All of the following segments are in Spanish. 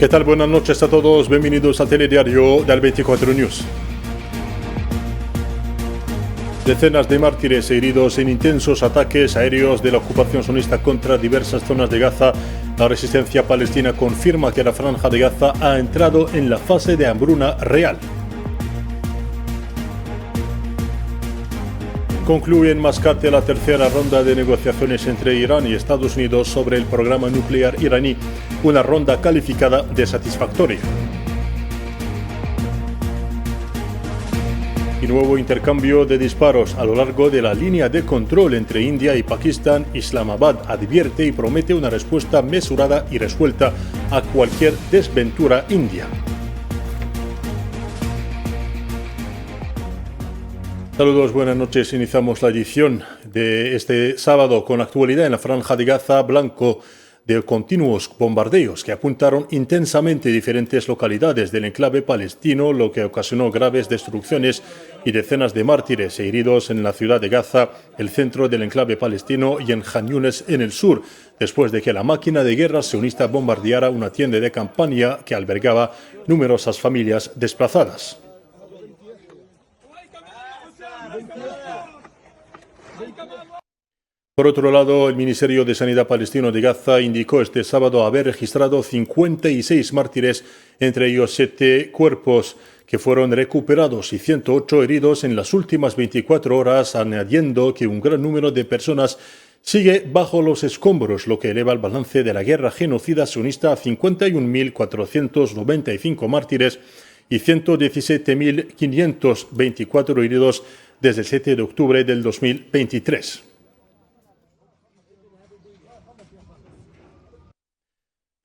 ¿Qué tal? Buenas noches a todos. Bienvenidos al telediario del 24 News. Decenas de mártires heridos en intensos ataques aéreos de la ocupación sionista contra diversas zonas de Gaza. La resistencia palestina confirma que la franja de Gaza ha entrado en la fase de hambruna real. Concluye en Mascate la tercera ronda de negociaciones entre Irán y Estados Unidos sobre el programa nuclear iraní, una ronda calificada de satisfactoria. Y nuevo intercambio de disparos a lo largo de la línea de control entre India y Pakistán. Islamabad advierte y promete una respuesta mesurada y resuelta a cualquier desventura india. Saludos, buenas noches. Iniciamos la edición de este sábado con actualidad en la franja de Gaza, blanco de continuos bombardeos que apuntaron intensamente diferentes localidades del enclave palestino, lo que ocasionó graves destrucciones y decenas de mártires e heridos en la ciudad de Gaza, el centro del enclave palestino, y en Khan Yunis en el sur, después de que la máquina de guerra sionista bombardeara una tienda de campaña que albergaba numerosas familias desplazadas. Por otro lado, el Ministerio de Sanidad palestino de Gaza indicó este sábado haber registrado 56 mártires, entre ellos 7 cuerpos que fueron recuperados y 108 heridos en las últimas 24 horas, añadiendo que un gran número de personas sigue bajo los escombros, lo que eleva el balance de la guerra genocida sionista a 51.495 mártires y 117.524 heridos desde el 7 de octubre del 2023.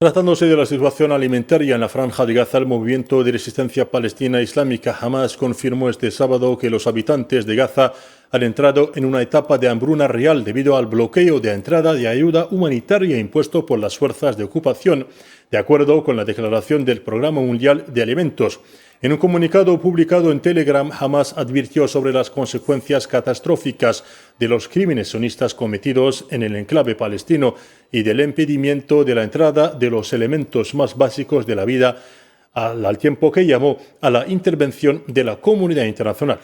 Tratándose de la situación alimentaria en la franja de Gaza, el movimiento de resistencia palestina islámica Hamas confirmó este sábado que los habitantes de Gaza han entrado en una etapa de hambruna real debido al bloqueo de entrada de ayuda humanitaria impuesto por las fuerzas de ocupación, de acuerdo con la declaración del Programa Mundial de Alimentos. En un comunicado publicado en Telegram, Hamas advirtió sobre las consecuencias catastróficas de los crímenes sionistas cometidos en el enclave palestino y del impedimento de la entrada de los elementos más básicos de la vida, al tiempo que llamó a la intervención de la comunidad internacional.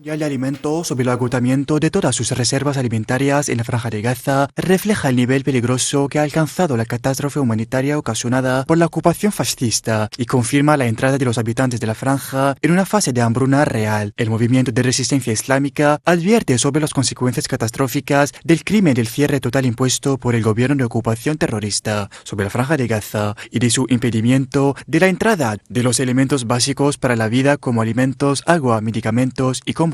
Ya el alimento sobre el agotamiento de todas sus reservas alimentarias en la franja de Gaza refleja el nivel peligroso que ha alcanzado la catástrofe humanitaria ocasionada por la ocupación fascista y confirma la entrada de los habitantes de la franja en una fase de hambruna real. El movimiento de resistencia islámica advierte sobre las consecuencias catastróficas del crimen del cierre total impuesto por el gobierno de ocupación terrorista sobre la franja de Gaza y de su impedimento de la entrada de los elementos básicos para la vida como alimentos, agua, medicamentos y combustible.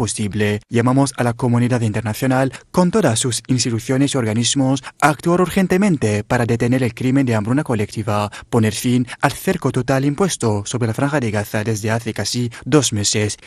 Llamamos a la comunidad internacional, con todas sus instituciones y organismos, a actuar urgentemente para detener el crimen de hambruna colectiva, poner fin al cerco total impuesto sobre la franja de Gaza desde hace casi 2 meses.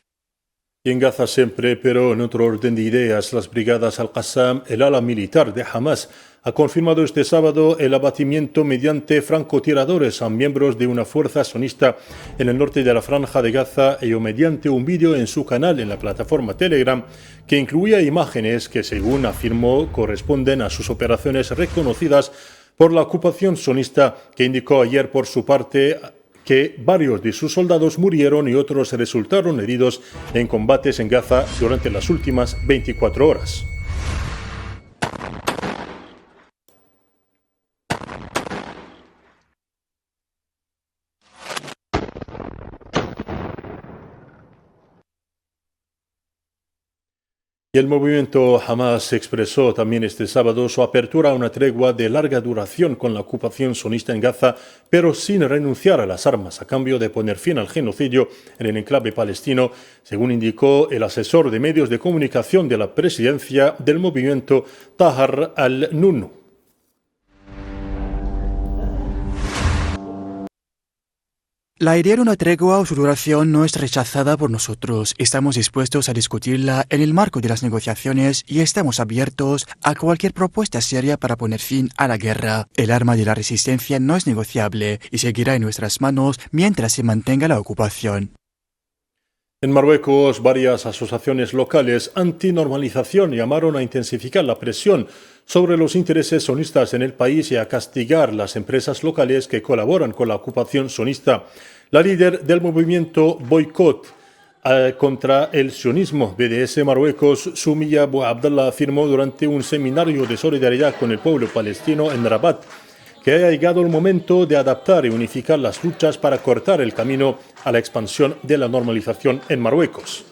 Y en Gaza siempre, pero en otro orden de ideas, las brigadas Al-Qassam, el ala militar de Hamas, ha confirmado este sábado el abatimiento mediante francotiradores a miembros de una fuerza sionista en el norte de la franja de Gaza, ello mediante un vídeo en su canal en la plataforma Telegram que incluía imágenes que, según afirmó, corresponden a sus operaciones reconocidas por la ocupación sionista, que indicó ayer por su parte que varios de sus soldados murieron y otros resultaron heridos en combates en Gaza durante las últimas 24 horas. Y el movimiento Hamas expresó también este sábado su apertura a una tregua de larga duración con la ocupación sionista en Gaza, pero sin renunciar a las armas, a cambio de poner fin al genocidio en el enclave palestino, según indicó el asesor de medios de comunicación de la presidencia del movimiento, Tahar al-Nunnu. La idea de una tregua o su duración no es rechazada por nosotros. Estamos dispuestos a discutirla en el marco de las negociaciones y estamos abiertos a cualquier propuesta seria para poner fin a la guerra. El arma de la resistencia no es negociable y seguirá en nuestras manos mientras se mantenga la ocupación. En Marruecos, varias asociaciones locales antinormalización llamaron a intensificar la presión sobre los intereses sionistas en el país y a castigar las empresas locales que colaboran con la ocupación sionista. La líder del movimiento Boicot contra el sionismo, BDS Marruecos, Sumia Bouabdallah, afirmó durante un seminario de solidaridad con el pueblo palestino en Rabat que ha llegado el momento de adaptar y unificar las luchas para cortar el camino a la expansión de la normalización en Marruecos.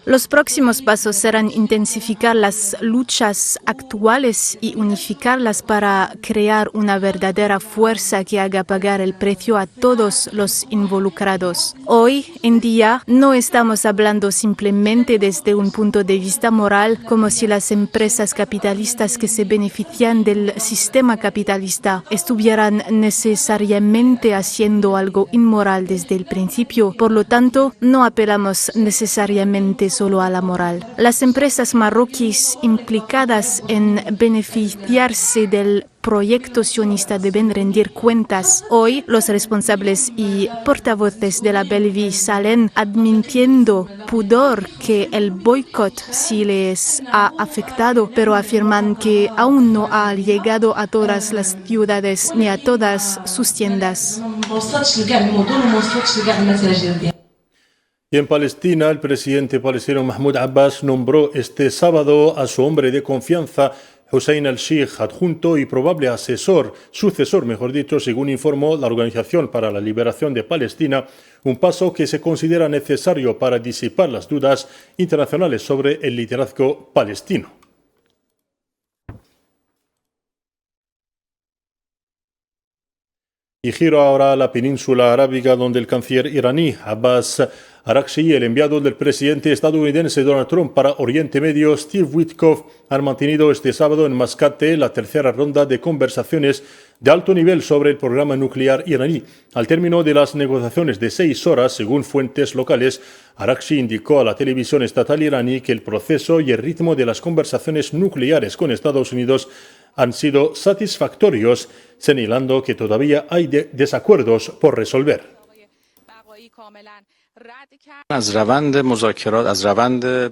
Los próximos pasos serán intensificar las luchas actuales y unificarlas para crear una verdadera fuerza que haga pagar el precio a todos los involucrados. Hoy en día no estamos hablando simplemente desde un punto de vista moral, como si las empresas capitalistas que se benefician del sistema capitalista estuvieran necesariamente haciendo algo inmoral desde el principio. Por lo tanto, no apelamos necesariamente solo a la moral. Las empresas marroquíes implicadas en beneficiarse del proyecto sionista deben rendir cuentas. Hoy, los responsables y portavoces de la Bellevue salen admitiendo pudor que el boicot sí les ha afectado, pero afirman que aún no ha llegado a todas las ciudades ni a todas sus tiendas. Y en Palestina, el presidente palestino Mahmoud Abbas nombró este sábado a su hombre de confianza, Hussein al-Sheikh, adjunto y probable sucesor, según informó la Organización para la Liberación de Palestina, un paso que se considera necesario para disipar las dudas internacionales sobre el liderazgo palestino. Y giro ahora a la península arábiga, donde el canciller iraní Abbas Araghchi y el enviado del presidente estadounidense Donald Trump para Oriente Medio, Steve Witkoff, han mantenido este sábado en Mascate la tercera ronda de conversaciones de alto nivel sobre el programa nuclear iraní. Al término de las negociaciones de 6 horas, según fuentes locales, Araghchi indicó a la televisión estatal iraní que el proceso y el ritmo de las conversaciones nucleares con Estados Unidos han sido satisfactorios, señalando que todavía hay desacuerdos por resolver.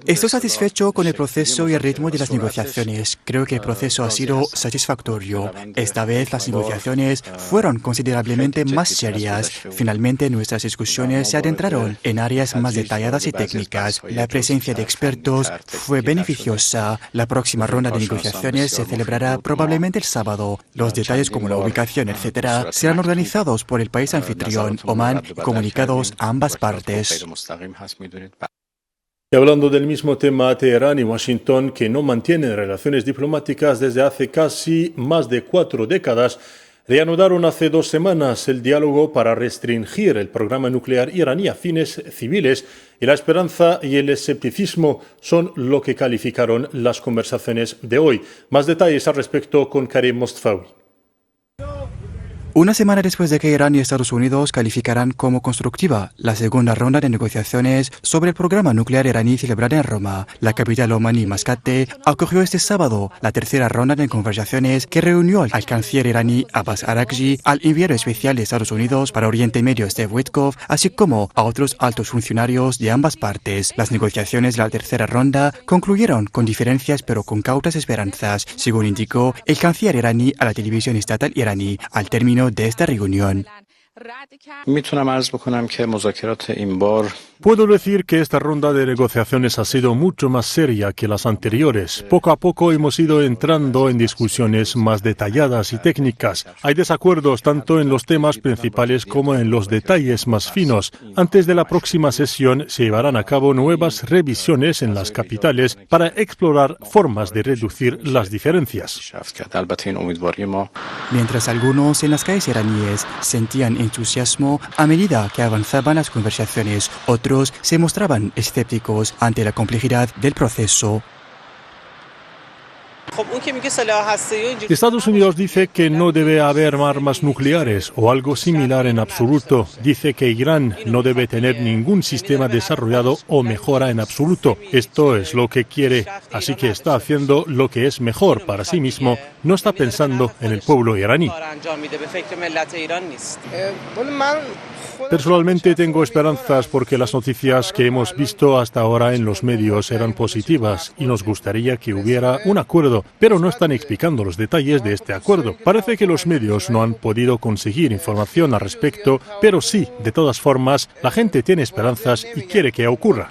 Estoy satisfecho con el proceso y el ritmo de las negociaciones. Creo que el proceso ha sido satisfactorio. Esta vez las negociaciones fueron considerablemente más serias. Finalmente nuestras discusiones se adentraron en áreas más detalladas y técnicas. La presencia de expertos fue beneficiosa. La próxima ronda de negociaciones se celebrará probablemente el sábado. Los detalles como la ubicación, etc., serán organizados por el país anfitrión, Omán, y comunicados a ambas partes. Y hablando del mismo tema, Teherán y Washington, que no mantienen relaciones diplomáticas desde hace casi más de 4 décadas, reanudaron hace 2 semanas el diálogo para restringir el programa nuclear iraní a fines civiles, y la esperanza y el escepticismo son lo que calificaron las conversaciones de hoy. Más detalles al respecto con Karim Mostfawi. Una semana después de que Irán y Estados Unidos calificaran como constructiva la segunda ronda de negociaciones sobre el programa nuclear iraní celebrada en Roma, la capital omaní Mascate acogió este sábado la tercera ronda de conversaciones que reunió al canciller iraní Abbas Araghchi, al enviado especial de Estados Unidos para Oriente Medio Steve Witkoff, así como a otros altos funcionarios de ambas partes. Las negociaciones de la tercera ronda concluyeron con diferencias pero con cautas esperanzas, según indicó el canciller iraní a la televisión estatal iraní al término de esta reunión. Puedo decir que esta ronda de negociaciones ha sido mucho más seria que las anteriores. Poco a poco hemos ido entrando en discusiones más detalladas y técnicas. Hay desacuerdos tanto en los temas principales como en los detalles más finos. Antes de la próxima sesión se llevarán a cabo nuevas revisiones en las capitales para explorar formas de reducir las diferencias. Mientras algunos en las calles iraníes sentían entusiasmo a medida que avanzaban las conversaciones, otros se mostraban escépticos ante la complejidad del proceso. Estados Unidos dice que no debe haber armas nucleares o algo similar en absoluto. Dice que Irán no debe tener ningún sistema desarrollado o mejora en absoluto. Esto es lo que quiere, así que está haciendo lo que es mejor para sí mismo. No está pensando en el pueblo iraní. Personalmente tengo esperanzas porque las noticias que hemos visto hasta ahora en los medios eran positivas y nos gustaría que hubiera un acuerdo, pero no están explicando los detalles de este acuerdo. Parece que los medios no han podido conseguir información al respecto, pero sí, de todas formas, la gente tiene esperanzas y quiere que ocurra.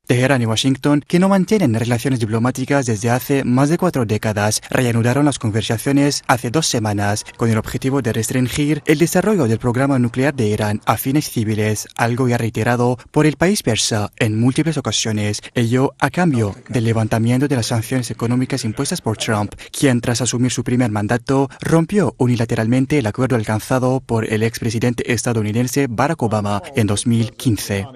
Teherán y Washington, que no mantienen relaciones diplomáticas desde hace más de 4 décadas, reanudaron las conversaciones hace 2 semanas con el objetivo de restringir el desarrollo del programa nuclear de Irán a fines civiles, algo ya reiterado por el país persa en múltiples ocasiones, ello a cambio del levantamiento de las sanciones económicas impuestas por Trump, quien tras asumir su primer mandato rompió unilateralmente el acuerdo alcanzado por el expresidente estadounidense Barack Obama en 2015.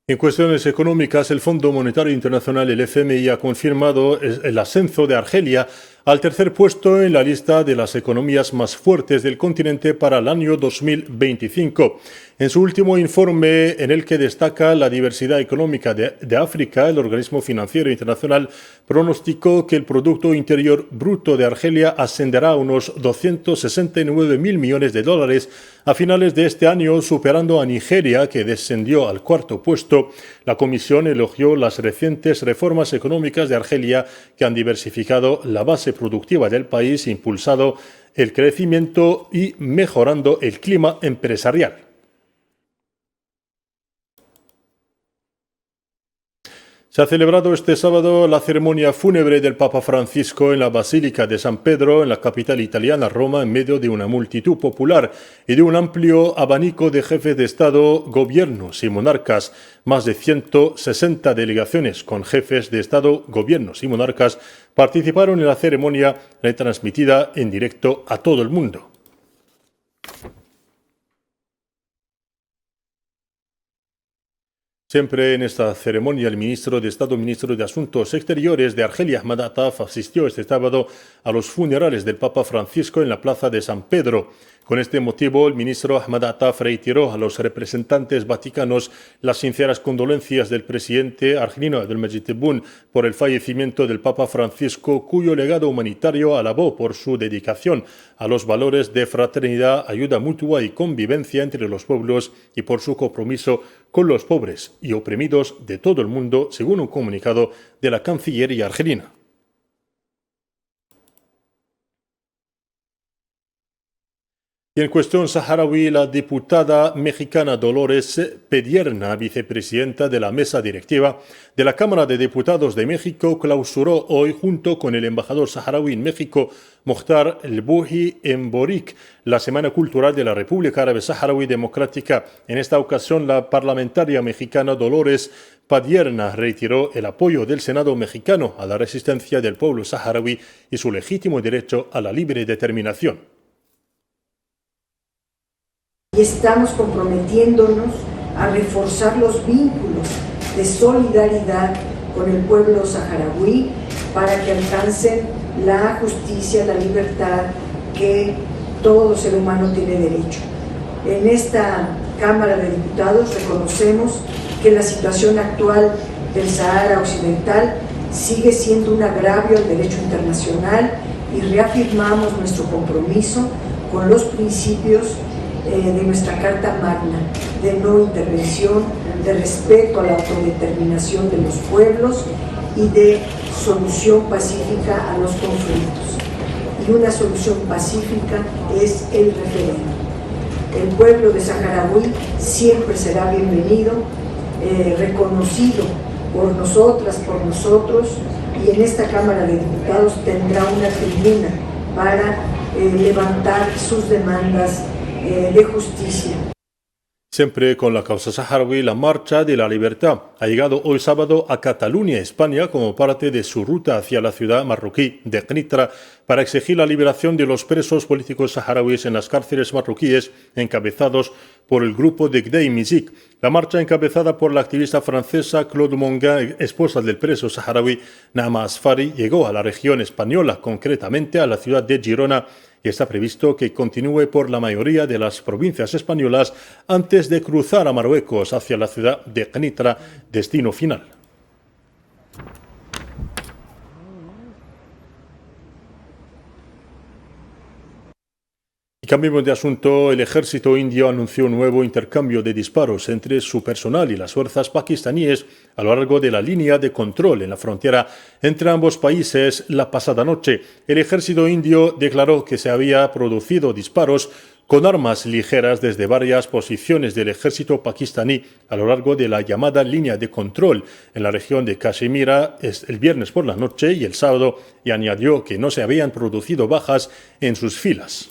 En cuestiones económicas, el Fondo Monetario Internacional, el FMI, ha confirmado el ascenso de Argelia al tercer puesto en la lista de las economías más fuertes del continente para el año 2025. En su último informe, en el que destaca la diversidad económica de África, el organismo financiero internacional pronosticó que el Producto Interior Bruto de Argelia ascenderá a unos 269.000 millones de dólares a finales de este año, superando a Nigeria, que descendió al cuarto puesto. La Comisión elogió las recientes reformas económicas de Argelia que han diversificado la base productiva del país, impulsado el crecimiento y mejorando el clima empresarial. Se ha celebrado este sábado la ceremonia fúnebre del Papa Francisco en la Basílica de San Pedro, en la capital italiana, Roma, en medio de una multitud popular y de un amplio abanico de jefes de Estado, gobiernos y monarcas. Más de 160 delegaciones con jefes de Estado, gobiernos y monarcas participaron en la ceremonia retransmitida en directo a todo el mundo. Siempre en esta ceremonia, el ministro de Estado, ministro de Asuntos Exteriores de Argelia, Ahmad Attaf, asistió este sábado a los funerales del Papa Francisco en la plaza de San Pedro. Con este motivo, el ministro Ahmad Attaf reiteró a los representantes vaticanos las sinceras condolencias del presidente argelino Abdelmadjid Tebboune por el fallecimiento del Papa Francisco, cuyo legado humanitario alabó por su dedicación a los valores de fraternidad, ayuda mutua y convivencia entre los pueblos y por su compromiso con los pobres y oprimidos de todo el mundo, según un comunicado de la Cancillería argelina. Y en cuestión saharaui, la diputada mexicana Dolores Padierna, vicepresidenta de la mesa directiva de la Cámara de Diputados de México, clausuró hoy, junto con el embajador saharaui en México, Mokhtar El Bouhi Emborik, la Semana Cultural de la República Árabe Saharaui Democrática. En esta ocasión, la parlamentaria mexicana Dolores Padierna reiteró el apoyo del Senado mexicano a la resistencia del pueblo saharaui y su legítimo derecho a la libre determinación. Y estamos comprometiéndonos a reforzar los vínculos de solidaridad con el pueblo saharaui para que alcancen la justicia, la libertad que todo ser humano tiene derecho. En esta Cámara de Diputados reconocemos que la situación actual del Sahara Occidental sigue siendo un agravio al derecho internacional y reafirmamos nuestro compromiso con los principios de nuestra Carta Magna, de no intervención, de respeto a la autodeterminación de los pueblos y de solución pacífica a los conflictos. Y una solución pacífica es el referéndum. El pueblo de Saharaui siempre será bienvenido, reconocido por nosotras, por nosotros, y en esta Cámara de Diputados tendrá una tribuna para levantar sus demandas de justicia. Siempre con la causa saharaui, la Marcha de la Libertad ha llegado hoy sábado a Cataluña, España, como parte de su ruta hacia la ciudad marroquí de Kenitra para exigir la liberación de los presos políticos saharauis en las cárceles marroquíes encabezados por el grupo de Gdei Mizik. La marcha, encabezada por la activista francesa Claude Mongan, esposa del preso saharaui Naama Asfari, llegó a la región española, concretamente a la ciudad de Girona, y está previsto que continúe por la mayoría de las provincias españolas antes de cruzar a Marruecos hacia la ciudad de Kenitra, destino final. Cambiemos de asunto. El ejército indio anunció un nuevo intercambio de disparos entre su personal y las fuerzas pakistaníes a lo largo de la línea de control en la frontera entre ambos países la pasada noche. El ejército indio declaró que se había producido disparos con armas ligeras desde varias posiciones del ejército pakistaní a lo largo de la llamada línea de control en la región de Cachemira el viernes por la noche y el sábado, y añadió que no se habían producido bajas en sus filas.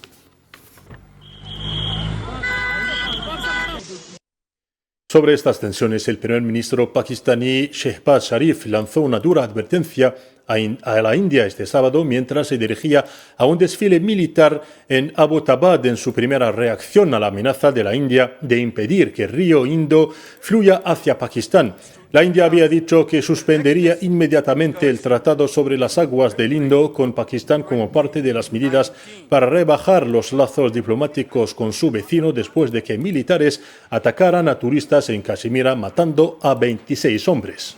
Sobre estas tensiones, el primer ministro pakistaní Shehbaz Sharif lanzó una dura advertencia a la India este sábado mientras se dirigía a un desfile militar en Abbottabad en su primera reacción a la amenaza de la India de impedir que el río Indo fluya hacia Pakistán. La India había dicho que suspendería inmediatamente el tratado sobre las aguas del Indo con Pakistán como parte de las medidas para rebajar los lazos diplomáticos con su vecino después de que militares atacaran a turistas en Cachemira, matando a 26 hombres.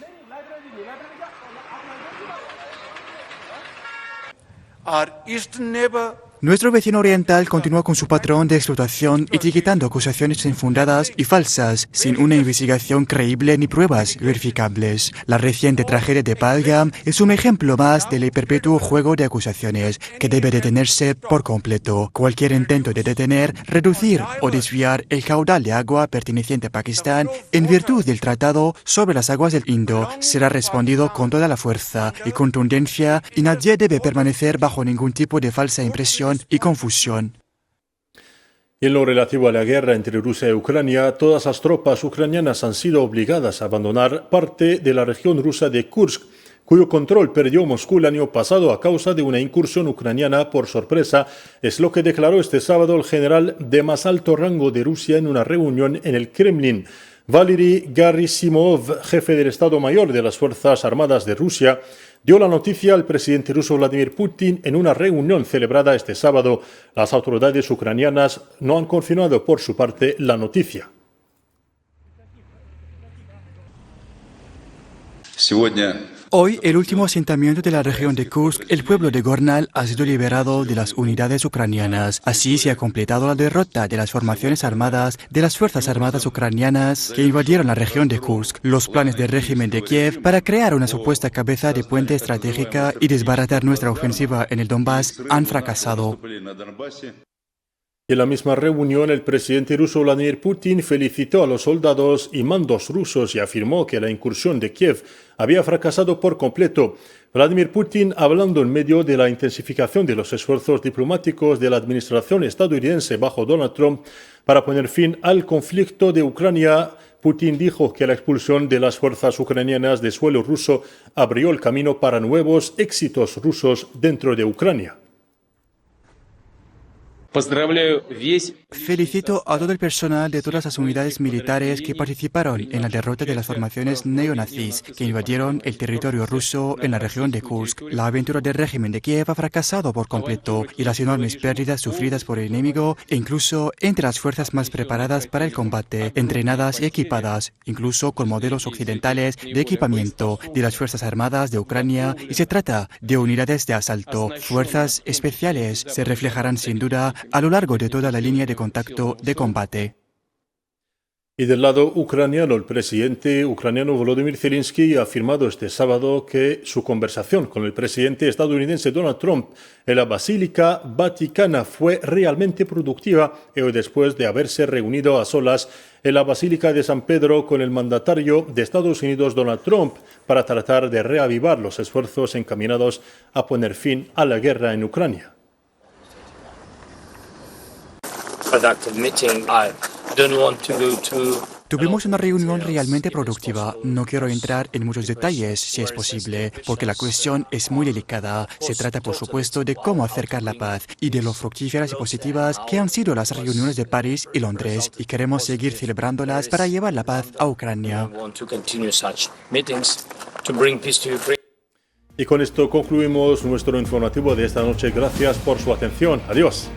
Nuestro vecino oriental continúa con su patrón de explotación, etiquetando acusaciones infundadas y falsas, sin una investigación creíble ni pruebas verificables. La reciente tragedia de Pahalgam es un ejemplo más del perpetuo juego de acusaciones, que debe detenerse por completo. Cualquier intento de detener, reducir o desviar el caudal de agua perteneciente a Pakistán en virtud del Tratado sobre las Aguas del Indo será respondido con toda la fuerza y contundencia, y nadie debe permanecer bajo ningún tipo de falsa impresión y confusión. En lo relativo a la guerra entre Rusia y Ucrania, todas las tropas ucranianas han sido obligadas a abandonar parte de la región rusa de Kursk, cuyo control perdió Moscú el año pasado a causa de una incursión ucraniana por sorpresa, es lo que declaró este sábado el general de más alto rango de Rusia en una reunión en el Kremlin. Valery Gerasimov, jefe del Estado Mayor de las Fuerzas Armadas de Rusia, dio la noticia al presidente ruso Vladimir Putin en una reunión celebrada este sábado. Las autoridades ucranianas no han confirmado por su parte la noticia. Hoy, el último asentamiento de la región de Kursk, el pueblo de Gornal, ha sido liberado de las unidades ucranianas. Así se ha completado la derrota de las formaciones armadas de las Fuerzas Armadas ucranianas que invadieron la región de Kursk. Los planes del régimen de Kiev para crear una supuesta cabeza de puente estratégica y desbaratar nuestra ofensiva en el Donbass han fracasado. En la misma reunión, el presidente ruso Vladimir Putin felicitó a los soldados y mandos rusos y afirmó que la incursión de Kiev había fracasado por completo. Vladimir Putin, hablando en medio de la intensificación de los esfuerzos diplomáticos de la administración estadounidense bajo Donald Trump para poner fin al conflicto de Ucrania, Putin dijo que la expulsión de las fuerzas ucranianas de suelo ruso abrió el camino para nuevos éxitos rusos dentro de Ucrania. Felicito a todo el personal de todas las unidades militares que participaron en la derrota de las formaciones neonazis que invadieron el territorio ruso en la región de Kursk. La aventura del régimen de Kiev ha fracasado por completo y las enormes pérdidas sufridas por el enemigo, incluso entre las fuerzas más preparadas para el combate, entrenadas y equipadas, incluso con modelos occidentales de equipamiento de las Fuerzas Armadas de Ucrania, y se trata de unidades de asalto. Fuerzas especiales se reflejarán sin duda a lo largo de toda la línea de contacto de combate. Y del lado ucraniano, el presidente ucraniano Volodymyr Zelensky ha afirmado este sábado que su conversación con el presidente estadounidense Donald Trump en la Basílica Vaticana fue realmente productiva, y después de haberse reunido a solas en la Basílica de San Pedro con el mandatario de Estados Unidos Donald Trump para tratar de reavivar los esfuerzos encaminados a poner fin a la guerra en Ucrania. Productive meeting. I don't want to go to Tuvimos una reunión realmente productiva. No quiero entrar en muchos detalles, si es posible, porque la cuestión es muy delicada. Se trata, por supuesto, de cómo acercar la paz y de lo fructíferas y positivas que han sido las reuniones de París y Londres, y queremos seguir celebrándolas para llevar la paz a Ucrania. Y con esto concluimos nuestro informativo de esta noche. Gracias por su atención. Adiós.